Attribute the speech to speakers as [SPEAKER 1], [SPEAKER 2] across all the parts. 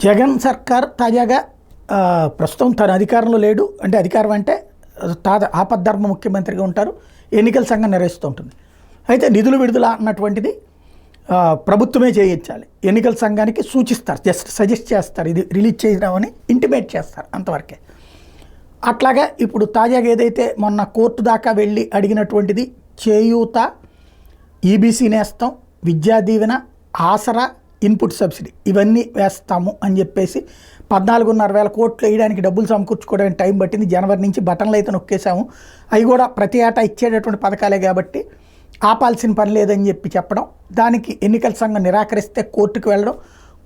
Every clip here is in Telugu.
[SPEAKER 1] జగన్ సర్కార్ తాజాగా ప్రస్తుతం తన అధికారంలో లేడు, అంటే అధికారం అంటే ఆపద్ధర్మ ముఖ్యమంత్రిగా ఉంటారు, ఎన్నికల సంఘం నిర్వహిస్తూ ఉంటుంది. అయితే నిధులు విడుదల అన్నటువంటిది ప్రభుత్వమే చేయించాలి, ఎన్నికల సంఘానికి సూచిస్తారు, జస్ట్ సజెస్ట్ చేస్తారు, ఇది రిలీజ్ చేయడామని ఇంటిమేట్ చేస్తారు, అంతవరకే. అట్లాగా ఇప్పుడు తాజాగా ఏదైతే మొన్న కోర్టు దాకా వెళ్ళి అడిగినటువంటిది చేయూత, ఈబీసీ నేస్తం, విద్యా దీవెన, ఆసరా, ఇన్పుట్ సబ్సిడీ ఇవన్నీ వేస్తాము అని చెప్పేసి 14,500 కోట్లు వేయడానికి డబ్బులు సమకూర్చుకోవడానికి టైం పట్టింది. జనవరి నుంచి బటన్లు అయితే నొక్కేసాము, అవి కూడా ప్రతి ఏటా ఇచ్చేటటువంటి పథకాలే కాబట్టి ఆపాల్సిన పని లేదని చెప్పడం, దానికి ఎన్నికల సంఘం నిరాకరిస్తే కోర్టుకు వెళ్ళడం,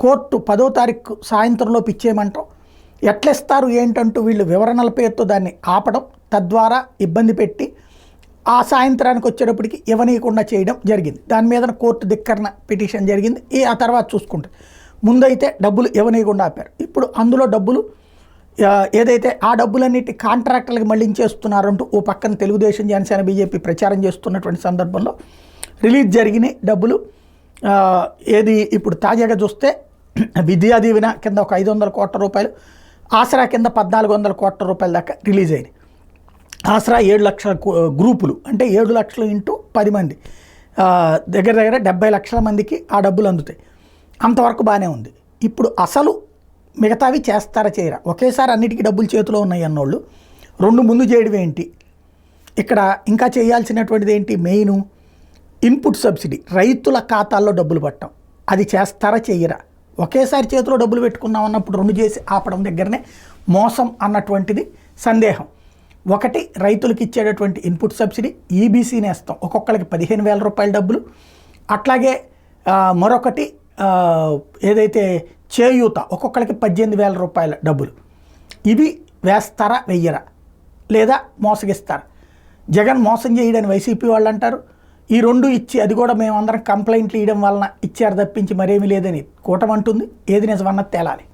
[SPEAKER 1] కోర్టు 10వ తారీఖు సాయంత్రంలోపు ఇచ్చేయమంటాం, ఎట్లేస్తారు ఏంటంటూ వీళ్ళు వివరణల పేరుతో దాన్ని ఆపడం, తద్వారా ఇబ్బంది పెట్టి ఆ సాయంత్రానికి వచ్చేటప్పటికి ఇవ్వనీయకుండా చేయడం జరిగింది. దాని మీద కోర్టు ధిక్కరణ పిటిషన్ జరిగింది. ఆ తర్వాత చూసుకుంటే ముందైతే డబ్బులు ఇవ్వనీయకుండా ఆపారు. ఇప్పుడు అందులో డబ్బులు ఏదైతే ఆ డబ్బులన్నిటి కాంట్రాక్టర్లకు మళ్లించేస్తున్నారంటూ ఓ పక్కన తెలుగుదేశం, జనసేన, బీజేపీ ప్రచారం చేస్తున్నటువంటి సందర్భంలో రిలీజ్ జరిగిన డబ్బులు ఏది ఇప్పుడు తాజాగా చూస్తే విద్యా దీవెన కింద ఒక 500 కోట్ల రూపాయలు, ఆసరా కింద 1,400 కోట్ల రూపాయల దాకా రిలీజ్ అయినాయి. ఆసరా 7 లక్షల గ్రూపులు, అంటే 7 లక్షలు ఇంటూ 10 మంది, దగ్గర 70 లక్షల మందికి ఆ డబ్బులు అందుతాయి. అంతవరకు బాగానే ఉంది. ఇప్పుడు అసలు మిగతావి చేస్తారా చేయరా, ఒకేసారి అన్నిటికీ డబ్బులు చేతిలో ఉన్నాయి అన్నోళ్ళు 2 ముందు చేయడం ఏంటి, ఇక్కడ ఇంకా చేయాల్సినటువంటిది ఏంటి, మెయిన్ ఇన్పుట్ సబ్సిడీ, రైతుల ఖాతాల్లో డబ్బులు పట్టడం, అది చేస్తారా చేయరా. ఒకేసారి చేతిలో డబ్బులు పెట్టుకున్నాం అన్నప్పుడు 2 చేసి ఆపడం దగ్గరనే మోసం అన్నటువంటిది సందేహం. ఒకటి రైతులకు ఇచ్చేటటువంటి ఇన్పుట్ సబ్సిడీ, ఈబీసీ నేస్తం ఒక్కొక్కరికి 15,000 రూపాయల డబ్బులు, అట్లాగే మరొకటి ఏదైతే చేయూత ఒక్కొక్కరికి 18,000 రూపాయల డబ్బులు, ఇవి వేస్తారా వెయ్యరా, లేదా మోసగిస్తారా. జగన్ మోసం చేయడని వైసీపీ వాళ్ళు అంటారు, ఈ 2 ఇచ్చి అది కూడా మేమందరం కంప్లైంట్లు ఇవ్వడం వలన ఇచ్చారు తప్పించి మరేమీ లేదని కూటమి అంటుంది. ఏది నిజమన్నది తేలాలి.